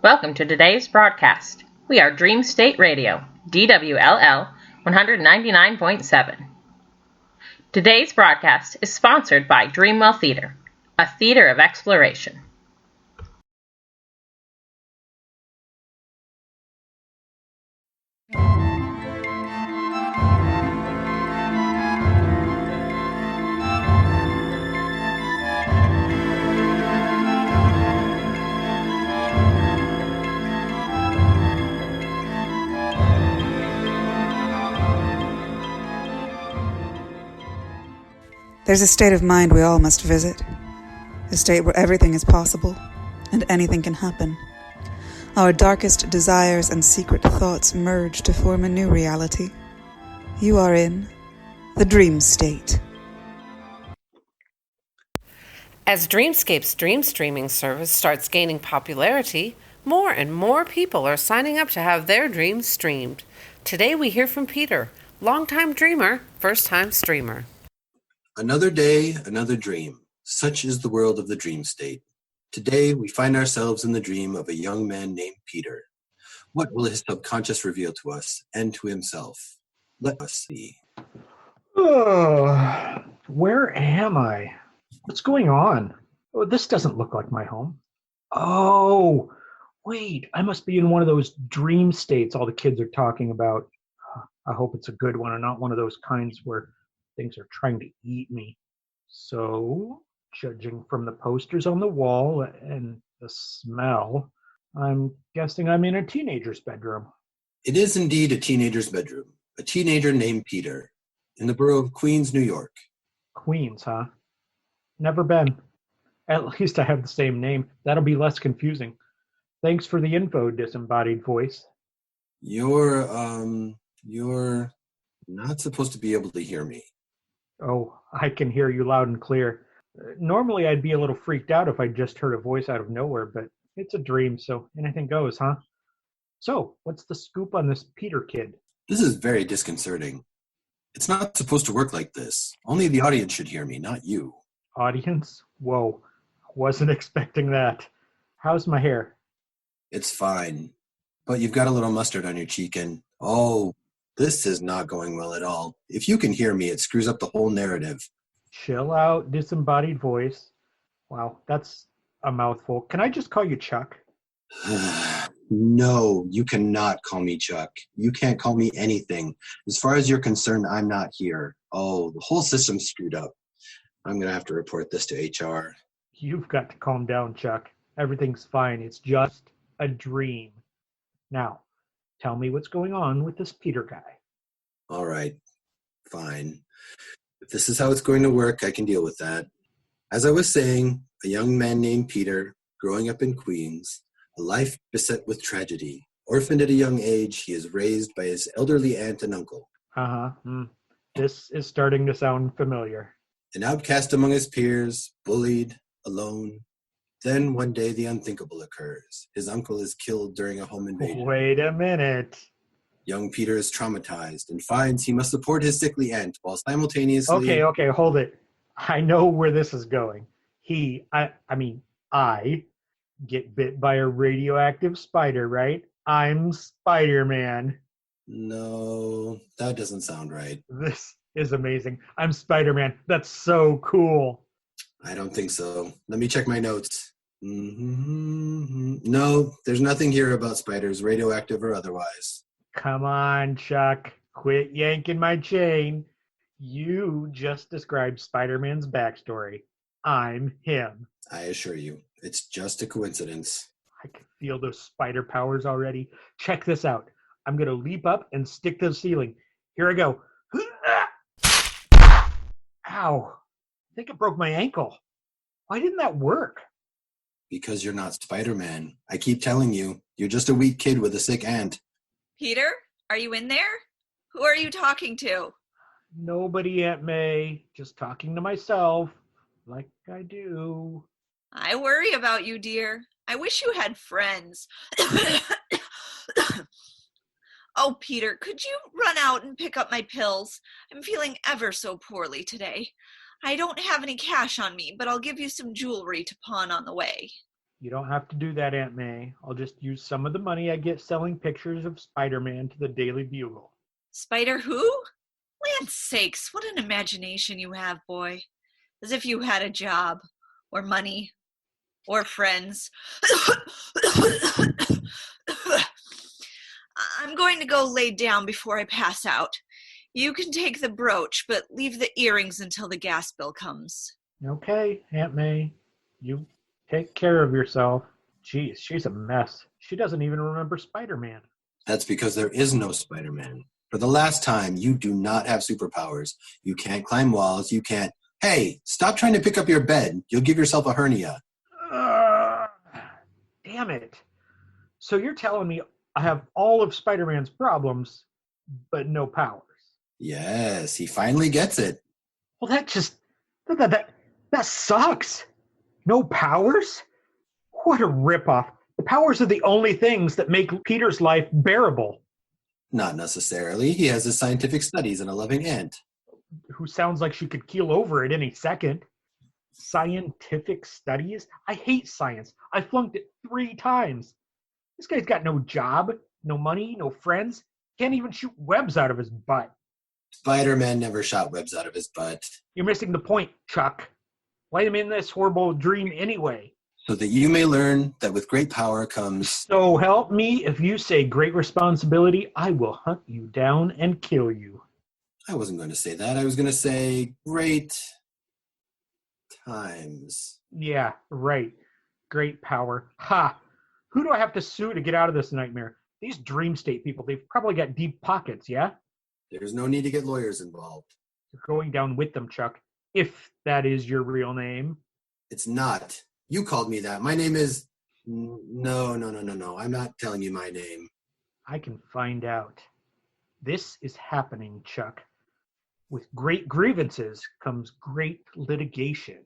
Welcome to today's broadcast. We are Dream State Radio, DWLL 199.7. Today's broadcast is sponsored by Dreamwell Theater, a theater of exploration. There's a state of mind we all must visit, a state where everything is possible and anything can happen. Our darkest desires and secret thoughts merge to form a new reality. You are in the dream state. As Dreamscape's dream streaming service starts gaining popularity, more and more people are signing up to have their dreams streamed. Today we hear from Peter, longtime dreamer, first-time streamer. Another day, another dream. Such is the world of the dream state. Today, we find ourselves in the dream of a young man named Peter. What will his subconscious reveal to us and to himself? Let us see. Oh, where am I? What's going on? Oh, this doesn't look like my home. Oh, wait, I must be in one of those dream states all the kids are talking about. I hope it's a good one and not one of those kinds where things are trying to eat me. So, judging from the posters on the wall and the smell, I'm guessing I'm in a teenager's bedroom. It is indeed a teenager's bedroom. A teenager named Peter, in the borough of Queens, New York. Queens, huh? Never been. At least I have the same name. That'll be less confusing. Thanks for the info, disembodied voice. You're not supposed to be able to hear me. Oh, I can hear you loud and clear. Normally I'd be a little freaked out if I just heard a voice out of nowhere, but it's a dream, so anything goes, huh? So, what's the scoop on this Peter kid? This is very disconcerting. It's not supposed to work like this. Only the audience should hear me, not you. Audience? Whoa, wasn't expecting that. How's my hair? It's fine. But you've got a little mustard on your cheek and, oh, this is not going well at all. If you can hear me, it screws up the whole narrative. Chill out, disembodied voice. Wow, that's a mouthful. Can I just call you Chuck? No, you cannot call me Chuck. You can't call me anything. As far as you're concerned, I'm not here. Oh, the whole system's screwed up. I'm going to have to report this to HR. You've got to calm down, Chuck. Everything's fine. It's just a dream. Now, tell me what's going on with this Peter guy. All right, fine. If this is how it's going to work, I can deal with that. As I was saying, a young man named Peter, growing up in Queens, a life beset with tragedy. Orphaned at a young age, he is raised by his elderly aunt and uncle. This is starting to sound familiar. An outcast among his peers, bullied, alone. Then one day the unthinkable occurs. His uncle is killed during a home invasion. Wait a minute. Young Peter is traumatized and finds he must support his sickly aunt while simultaneously... Okay, hold it. I know where this is going. I get bit by a radioactive spider, right? I'm Spider-Man. No, that doesn't sound right. This is amazing. I'm Spider-Man. That's so cool. I don't think so. Let me check my notes. No, there's nothing here about spiders, radioactive or otherwise. Come on, Chuck. Quit yanking my chain. You just described Spider-Man's backstory. I'm him. I assure you, it's just a coincidence. I can feel those spider powers already. Check this out. I'm going to leap up and stick to the ceiling. Here I go. Ow. I think I broke my ankle. Why didn't that work? Because you're not Spider-Man. I keep telling you, you're just a weak kid with a sick aunt. Peter, are you in there? Who are you talking to? Nobody, Aunt May. Just talking to myself, like I do. I worry about you, dear. I wish you had friends. Oh, Peter, could you run out and pick up my pills? I'm feeling ever so poorly today. I don't have any cash on me, but I'll give you some jewelry to pawn on the way. You don't have to do that, Aunt May. I'll just use some of the money I get selling pictures of Spider-Man to the Daily Bugle. Spider who? Land sakes, what an imagination you have, boy. As if you had a job, or money, or friends. I'm going to go lay down before I pass out. You can take the brooch, but leave the earrings until the gas bill comes. Okay, Aunt May. You take care of yourself. Geez, she's a mess. She doesn't even remember Spider-Man. That's because there is no Spider-Man. For the last time, you do not have superpowers. You can't climb walls. You can't. Hey, stop trying to pick up your bed. You'll give yourself a hernia. Damn it. So you're telling me I have all of Spider-Man's problems, but no powers? Yes, he finally gets it. Well, that sucks. No powers? What a ripoff. The powers are the only things that make Peter's life bearable. Not necessarily. He has his scientific studies and a loving aunt. Who sounds like she could keel over at any second. Scientific studies? I hate science. I flunked it 3 times. This guy's got no job, no money, no friends. Can't even shoot webs out of his butt. Spider-Man never shot webs out of his butt. You're missing the point, Chuck. Why am I in this horrible dream anyway? So that you may learn that with great power comes... So help me, if you say great responsibility, I will hunt you down and kill you. I wasn't going to say that. I was going to say great times. Yeah, right. Great power. Ha! Who do I have to sue to get out of this nightmare? These dream state people, they've probably got deep pockets, yeah? There's no need to get lawyers involved. You're going down with them, Chuck. If that is your real name. It's not. You called me that. My name is... No. I'm not telling you my name. I can find out. This is happening, Chuck. With great grievances comes great litigation.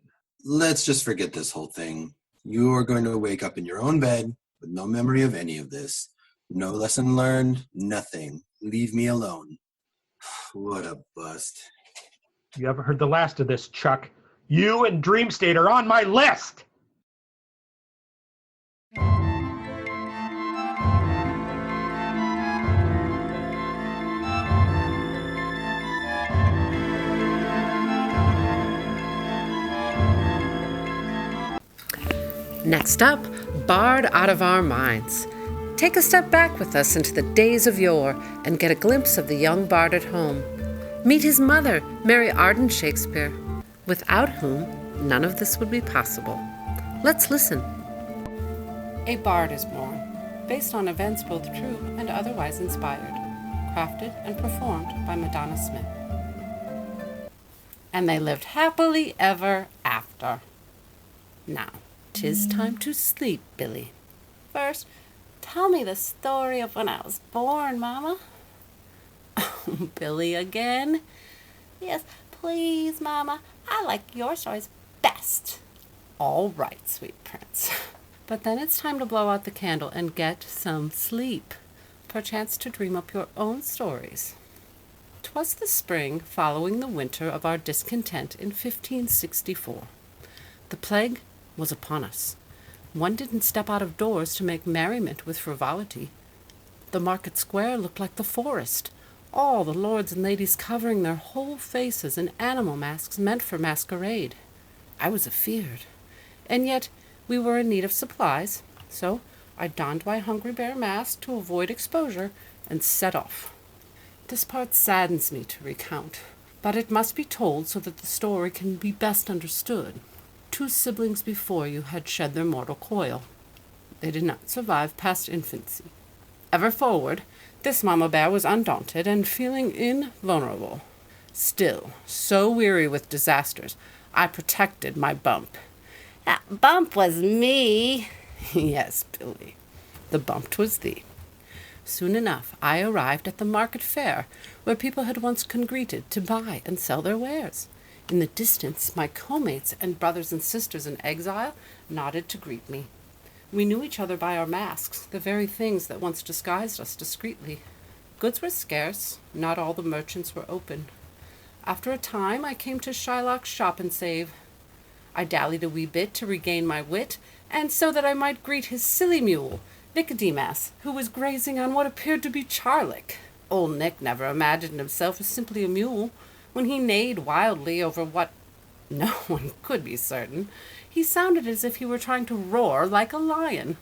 Let's just forget this whole thing. You are going to wake up in your own bed with no memory of any of this. No lesson learned, nothing. Leave me alone. What a bust. You haven't heard the last of this, Chuck. You and Dream State are on my list! Next up, Barred Out of Our Minds. Take a step back with us into the days of yore and get a glimpse of the young bard at home. Meet his mother, Mary Arden Shakespeare, without whom none of this would be possible. Let's listen. A bard is born, based on events both true and otherwise inspired, crafted and performed by Madonna Smith. And they lived happily ever after. Now, 'tis time to sleep, Billy. First, tell me the story of when I was born, Mama. Oh, Billy again? Yes, please, Mama. I like your stories best. All right, sweet prince. But then it's time to blow out the candle and get some sleep. Perchance to dream up your own stories. 'Twas the spring following the winter of our discontent in 1564. The plague was upon us. One didn't step out of doors to make merriment with frivolity. The market square looked like the forest, all the lords and ladies covering their whole faces in animal masks meant for masquerade. I was afeard, and yet we were in need of supplies, so I donned my hungry bear mask to avoid exposure and set off. This part saddens me to recount, but it must be told so that the story can be best understood. 2 siblings before you had shed their mortal coil. They did not survive past infancy. Ever forward, this Mama Bear was undaunted and feeling invulnerable. Still, so weary with disasters, I protected my Bump. That Bump was me. Yes, Billy, the Bump 'twas thee. Soon enough, I arrived at the market fair, where people had once congregated to buy and sell their wares. In the distance, my co-mates and brothers and sisters in exile nodded to greet me. We knew each other by our masks, the very things that once disguised us discreetly. Goods were scarce, not all the merchants were open. After a time, I came to Shylock's shop and save. I dallied a wee bit to regain my wit, and so that I might greet his silly mule, Nicodemus, who was grazing on what appeared to be charlick. Old Nick never imagined himself as simply a mule. When he neighed wildly over what no one could be certain, he sounded as if he were trying to roar like a lion.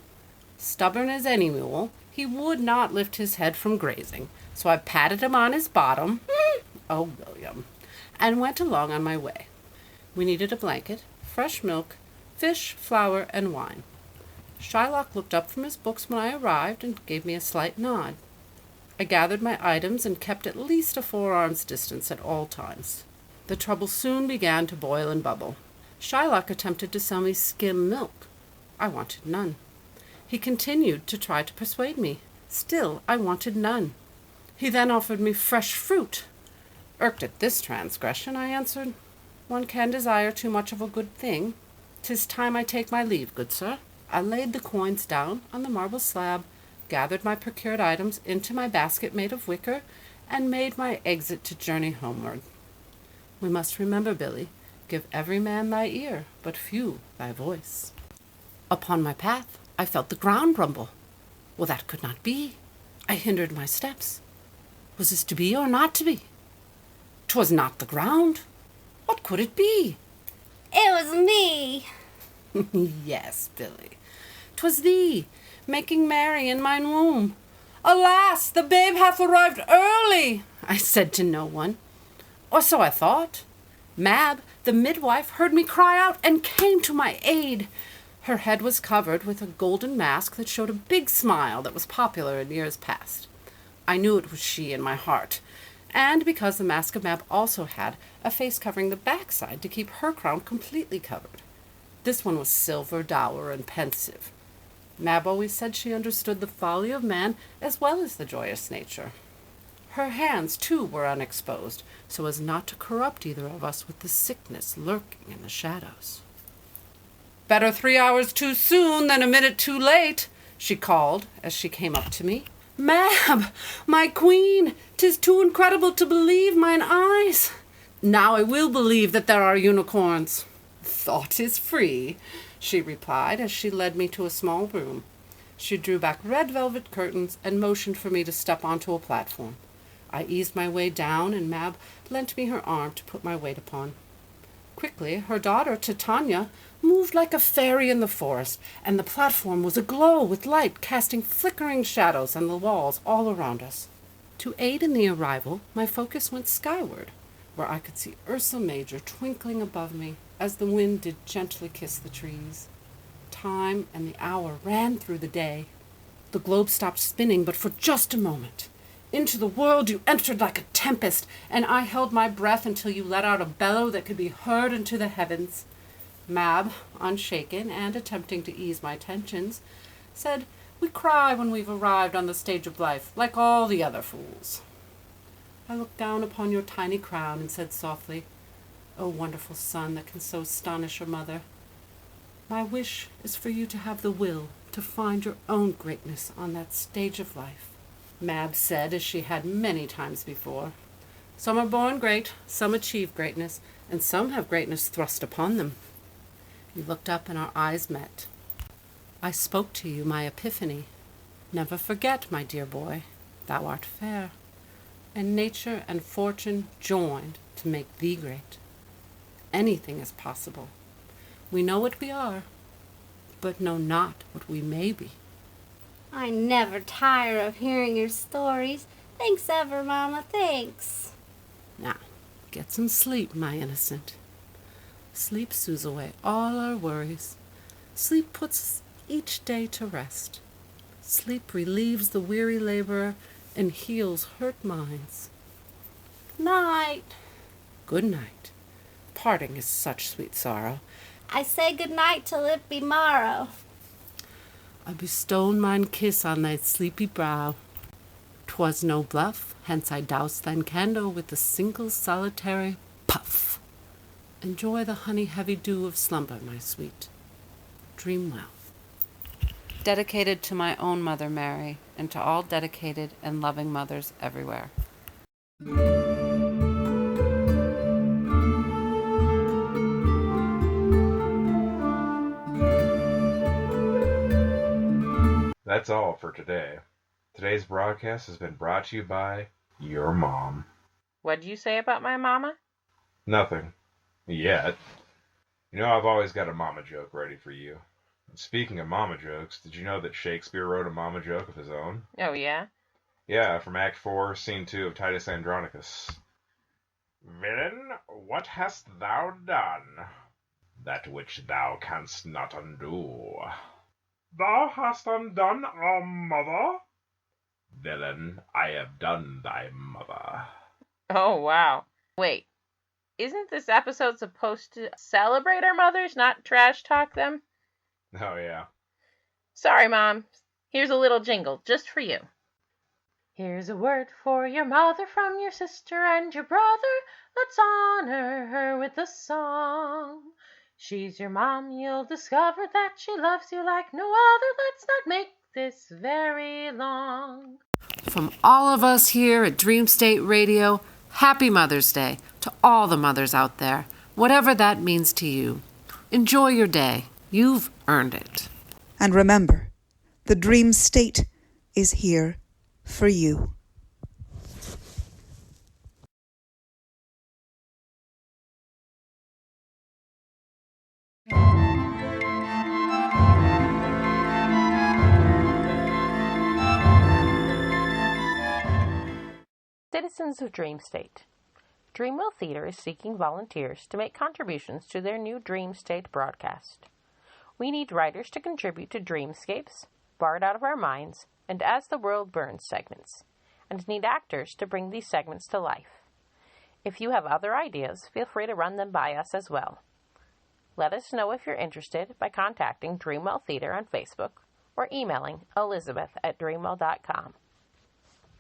Stubborn as any mule, he would not lift his head from grazing, so I patted him on his bottom, oh, William, and went along on my way. We needed a blanket, fresh milk, fish, flour, and wine. Shylock looked up from his books when I arrived and gave me a slight nod. I gathered my items and kept at least a 4 arms distance at all times. The trouble soon began to boil and bubble. Shylock attempted to sell me skim milk. I wanted none. He continued to try to persuade me. Still, I wanted none. He then offered me fresh fruit. Irked at this transgression, I answered, "One can desire too much of a good thing. 'Tis time I take my leave, good sir." I laid the coins down on the marble slab, gathered my procured items into my basket made of wicker, and made my exit to journey homeward. We must remember, Billy, give every man thy ear, but few thy voice. Upon my path, I felt the ground rumble. Well, that could not be. I hindered my steps. Was this to be or not to be? 'Twas not the ground. What could it be? It was me. Yes, Billy, 'twas thee, making merry in mine womb. "Alas, the babe hath arrived early," I said to no one, or so I thought. Mab, the midwife, heard me cry out and came to my aid. Her head was covered with a golden mask that showed a big smile that was popular in years past. I knew it was she in my heart, and because the mask of Mab also had a face covering the backside to keep her crown completely covered. This one was silver, dour, and pensive. Mab always said she understood the folly of man as well as the joyous nature. Her hands, too, were unexposed, so as not to corrupt either of us with the sickness lurking in the shadows. "Better 3 hours too soon than a minute too late," she called as she came up to me. "Mab, my queen, 'tis too incredible to believe mine eyes." "Now I will believe that there are unicorns." "Thought is free," she replied as she led me to a small room. She drew back red velvet curtains and motioned for me to step onto a platform. I eased my way down, and Mab lent me her arm to put my weight upon. Quickly, her daughter, Titania, moved like a fairy in the forest, and the platform was aglow with light, casting flickering shadows on the walls all around us. To aid in the arrival, my focus went skyward, where I could see Ursa Major twinkling above me as the wind did gently kiss the trees. Time and the hour ran through the day. The globe stopped spinning, but for just a moment. Into the world you entered like a tempest, and I held my breath until you let out a bellow that could be heard into the heavens. Mab, unshaken and attempting to ease my tensions, said, "We cry when we've arrived on the stage of life, like all the other fools." I looked down upon your tiny crown and said softly, "O wonderful son that can so astonish your mother, my wish is for you to have the will to find your own greatness on that stage of life." Mab said, as she had many times before, "Some are born great, some achieve greatness, and some have greatness thrust upon them." We looked up and our eyes met. I spoke to you my epiphany. Never forget, my dear boy, thou art fair, and nature and fortune joined to make thee great. Anything is possible. We know what we are, but know not what we may be. I never tire of hearing your stories. Thanks ever, Mama, thanks. Now, get some sleep, my innocent. Sleep soothes away all our worries. Sleep puts us each day to rest. Sleep relieves the weary laborer and heals hurt minds. Night. Good night. Parting is such sweet sorrow. I say good night till it be morrow. I bestowed mine kiss on thy sleepy brow. 'Twas no bluff, hence I doused thine candle with a single solitary puff. Enjoy the honey-heavy dew of slumber, my sweet. Dream well. Dedicated to my own Mother Mary, and to all dedicated and loving mothers everywhere. That's all for today. Today's broadcast has been brought to you by your mom. What'd you say about my mama? Nothing. Yet. You know, I've always got a mama joke ready for you. And speaking of mama jokes, did you know that Shakespeare wrote a mama joke of his own? Oh, yeah? Yeah, from Act 4, Scene 2 of Titus Andronicus. Villain, what hast thou done? That which thou canst not undo. Thou hast undone our mother? Villain, I have done thy mother. Oh, wow. Wait, isn't this episode supposed to celebrate our mothers, not trash talk them? Oh, yeah. Sorry, Mom. Here's a little jingle just for you. Here's a word for your mother from your sister and your brother. Let's honor her with a song. She's your mom, you'll discover that she loves you like no other. Let's not make this very long. From all of us here at Dream State Radio, happy Mother's Day to all the mothers out there, whatever that means to you. Enjoy your day. You've earned it. And remember, the dream state is here for you. Citizens of Dream State. Dreamwell Theater is seeking volunteers to make contributions to their new Dream State broadcast. We need writers to contribute to Dreamscapes, Barred Out of Our Minds, and As the World Burns segments, and need actors to bring these segments to life. If you have other ideas, feel free to run them by us as well. Let us know if you're interested by contacting Dreamwell Theater on Facebook or emailing elizabeth@dreamwell.com.